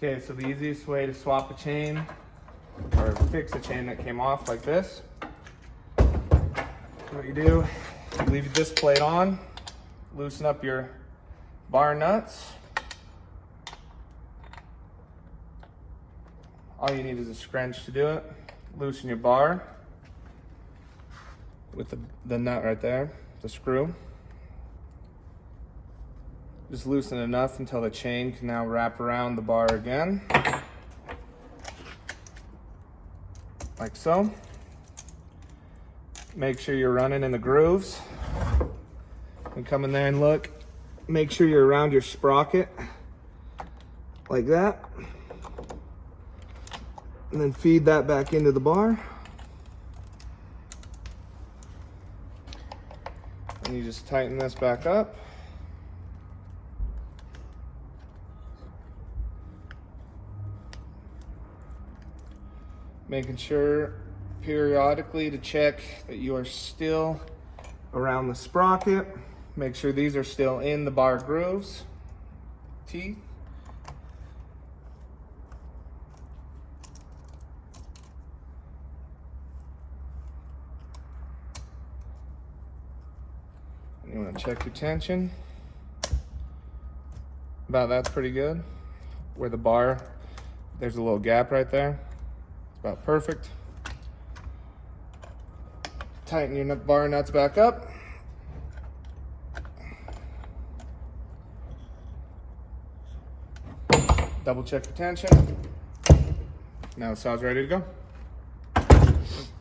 Okay, so the easiest way to swap a chain or fix a chain that came off like this, what you do, you leave this plate on, loosen up your bar nuts. All you need is a scrunch to do it. Loosen your bar with the nut right there, the screw. Just loosen enough until the chain can now wrap around the bar again. Like so. Make sure you're running in the grooves. And come in there and look. Make sure you're around your sprocket. Like that. And then feed that back into the bar. And you just tighten this back up. Making sure periodically to check that you are still around the sprocket. Make sure these are still in the bar grooves, teeth. You want to check your tension. About that's pretty good. Where the bar, there's a little gap right there. It's about perfect. Tighten your bar nuts back up. Double check your tension. Now the saw's ready to go.